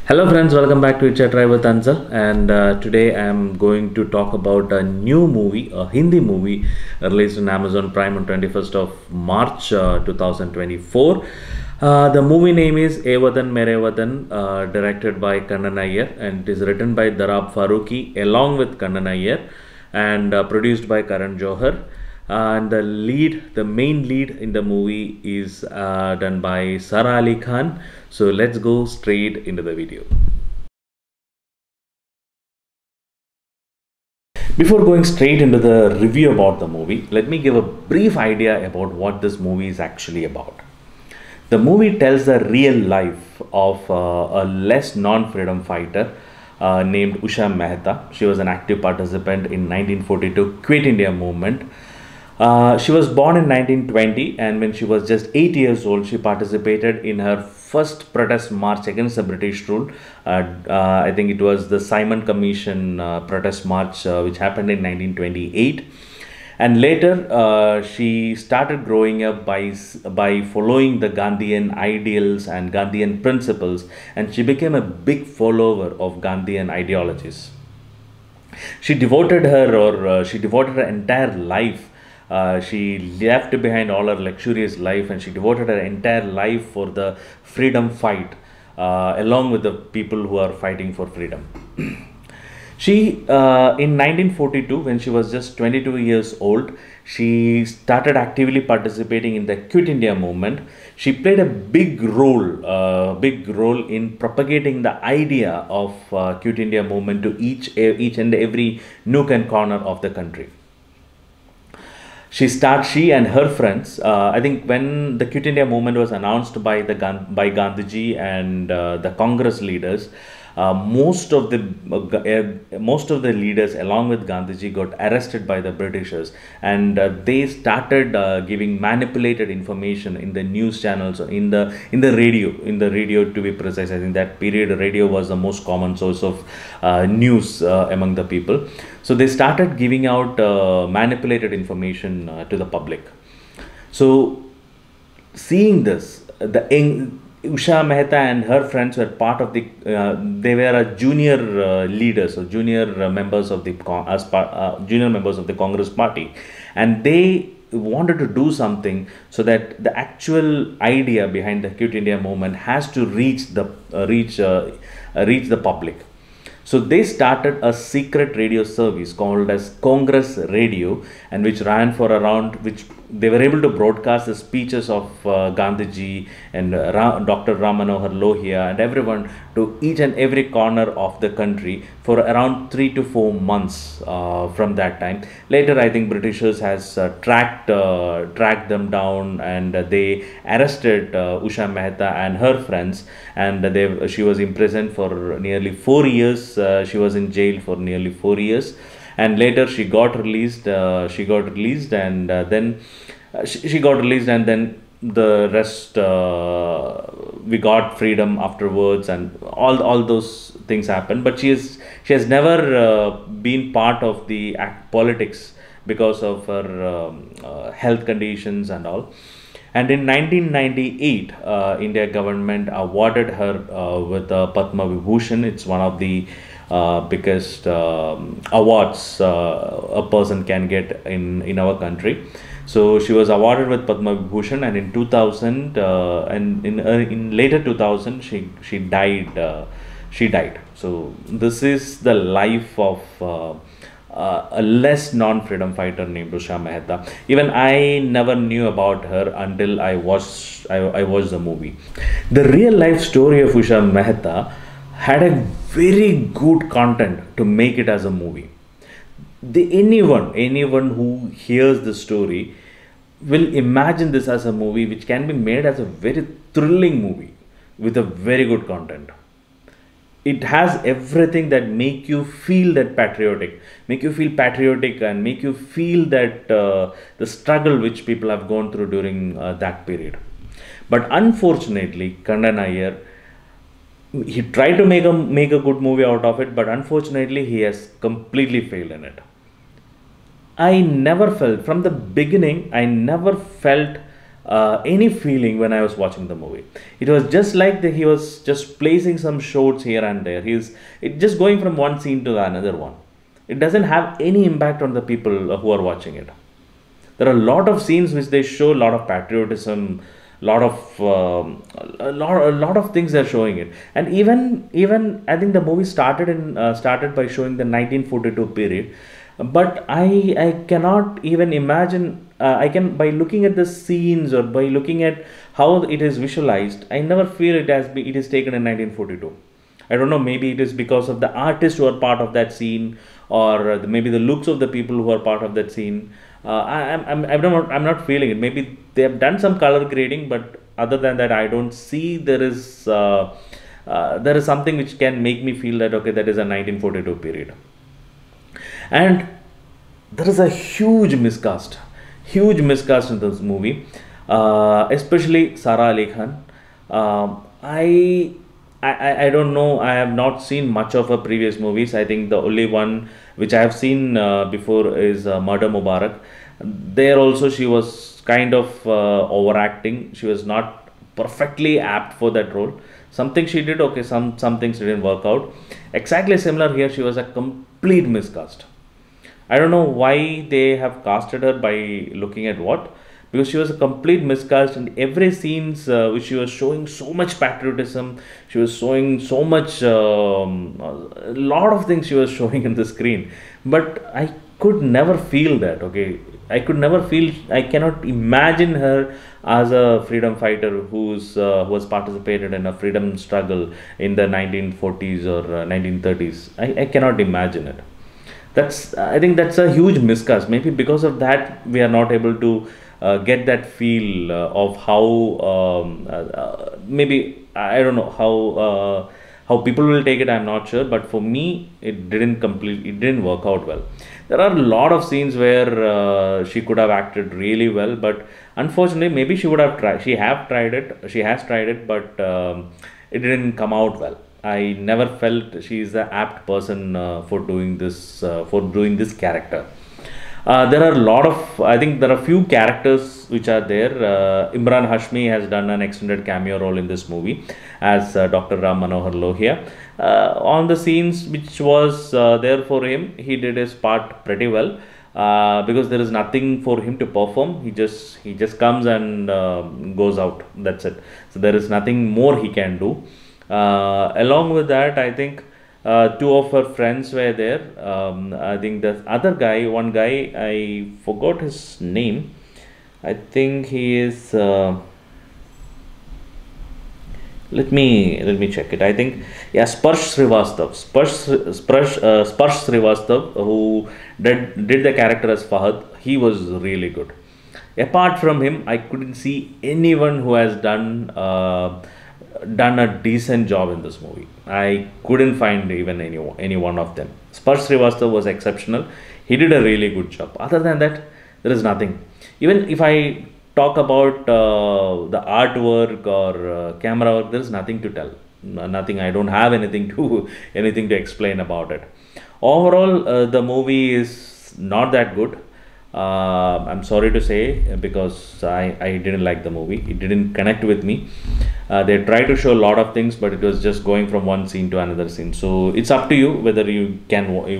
Hello friends, welcome back to Iyer with Anzel, and today I am going to talk about a new movie, a Hindi movie released on Amazon Prime on 21st of March 2024. The movie name is Watan Mere Watan, directed by Kannan Iyer, and it is written by Darab Faruqi along with Kannan Iyer, and produced by Karan Johar. And the main lead in the movie is done by Sara Ali Khan. So let's go straight into the video. Before going straight into the review about the movie, let me give a brief idea about what this movie is actually about. The movie tells the real life of a less non-freedom fighter named Usha Mehta. She was an active participant in 1942 Quit India movement. She was born in 1920, and when she was just 8 years old, she participated in her first protest march against the British rule. I think it was the Simon Commission protest march, which happened in 1928. And later, she started growing up by following the Gandhian ideals and Gandhian principles, and she became a big follower of Gandhian ideologies. She devoted her entire life. She left behind all her luxurious life, and she devoted her entire life for the freedom fight, along with the people who are fighting for freedom. In 1942, when she was just 22 years old, she started actively participating in the Quit India movement. She played a big role in propagating the idea of Quit India movement to each and every nook and corner of the country. She and her friends, I think when the Quit India movement was announced by Gandhiji and the Congress leaders, most of the leaders along with Gandhiji got arrested by the Britishers, and they started giving manipulated information in the news channels, in the radio to be precise. I think that period radio was the most common source of news among the people. So they started giving out manipulated information to the public. So seeing this, Usha Mehta and her friends were part of they were a junior leaders or junior members of the Congress party, and they wanted to do something so that the actual idea behind the Quit India movement has to reach the public. So they started a secret radio service called as Congress Radio, and which which they were able to broadcast the speeches of Gandhiji and Dr. Ram Manohar Lohia and everyone to each and every corner of the country for around 3 to 4 months from that time. Later, I think Britishers has tracked them down, and they arrested Usha Mehta and her friends, and she was imprisoned for nearly 4 years. She was in jail for nearly 4 years, and later she got released. And then the rest, we got freedom afterwards, and all those things happened. But she has never been part of the politics because of her health conditions and all. And in 1998, India government awarded her with the Padma Vibhushan. It's one of the biggest awards a person can get in our country. So she was awarded with Padma Vibhushan, and in 2000 and in later 2000 she died. So this is the life of a less non-freedom fighter named Usha Mehta. Even I never knew about her until I watched the movie. The real life story of Usha Mehta had a very good content to make it as a movie. Anyone who hears the story will imagine this as a movie which can be made as a very thrilling movie with a very good content. It has everything that make you feel patriotic, and make you feel that the struggle which people have gone through during that period. But unfortunately, Kannan Iyer, he tried to make a good movie out of it, but unfortunately he has completely failed in it. From the beginning, I never felt any feeling when I was watching the movie. It was just like he was just placing some shots here and there. It just going from one scene to another one. It doesn't have any impact on the people who are watching it. There are a lot of scenes which they show a lot of patriotism, lot of a lot of things they're showing it. And even I think the movie started by showing the 1942 period, but I cannot even imagine. I can, by looking at the scenes or by looking at how it is visualized, I never feel it is taken in 1942. I don't know, maybe it is because of the artists who are part of that scene, or maybe the looks of the people who are part of that scene. I'm not feeling it. Maybe they have done some color grading, but other than that, I don't see there is something which can make me feel that okay, that is a 1942 period. And there is a huge miscast in this movie, especially Sara Ali Khan. I don't know. I have not seen much of her previous movies. I think the only one which I have seen before is Murder Mubarak. There also she was kind of overacting. She was not perfectly apt for that role. Something she did okay. Some things didn't work out. Exactly similar here. She was a complete miscast. I don't know why they have casted her by looking at what, because she was a complete miscast in every scenes which she was showing so much patriotism. She was showing so much, a lot of things she was showing in the screen, but I could never feel that. Okay, I cannot imagine her as a freedom fighter who has participated in a freedom struggle in the 1940s or 1930s. I cannot imagine it. I think that's a huge miscast. Maybe because of that we are not able to get that feel of how maybe I don't know how people will take it. I'm not sure, but for me it didn't work out well. There are a lot of scenes where she could have acted really well, but unfortunately maybe she has tried it, but it didn't come out well. I never felt she is the apt person for doing this character. There are a lot of, I think there are few characters which are there. Imran Hashmi has done an extended cameo role in this movie as Dr. Ram Manohar Lohia. On the scenes which was there for him, he did his part pretty well, because there is nothing for him to perform. He just comes and goes out. That's it. So there is nothing more he can do. Along with that, I think two of her friends were there. I think the other guy, one guy, I forgot his name. I think he is. Let me check it. I think, yeah, Sparsh Srivastav, who did the character as Fahad. He was really good. Apart from him, I couldn't see anyone who has done a decent job in this movie. I couldn't find even any one of them. Sparsh Srivastav was exceptional. He did a really good job. Other than that, there is nothing. Even if I talk about the artwork or camera work, there is nothing to tell. Nothing. I don't have anything to explain about it. Overall, the movie is not that good. I'm sorry to say, because I didn't like the movie. It didn't connect with me. They tried to show a lot of things, but it was just going from one scene to another scene. So it's up to you whether you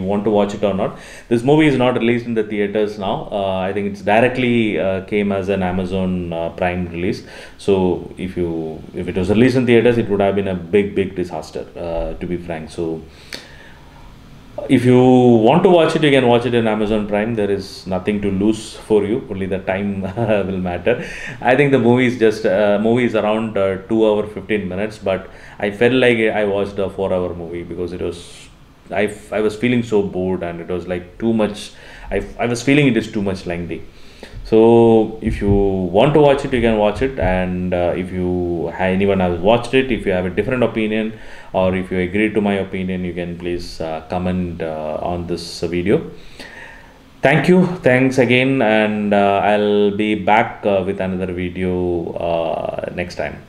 want to watch it or not. This movie is not released in the theaters now. I think it's directly came as an Amazon Prime release. So if it was released in theaters, it would have been a big disaster, to be frank. So if you want to watch it, you can watch it in Amazon Prime. There is nothing to lose for you. Only the time will matter. I think the movie is around 2 hour 15 minutes, but I felt like I watched a 4 hour movie, because it was I was feeling so bored, and it was like too much. I was feeling it is too much lengthy. So if you want to watch it, you can watch it, and if anyone has watched it, if you have a different opinion, or if you agree to my opinion, you can please comment on this video. Thanks again, and I'll be back with another video next time.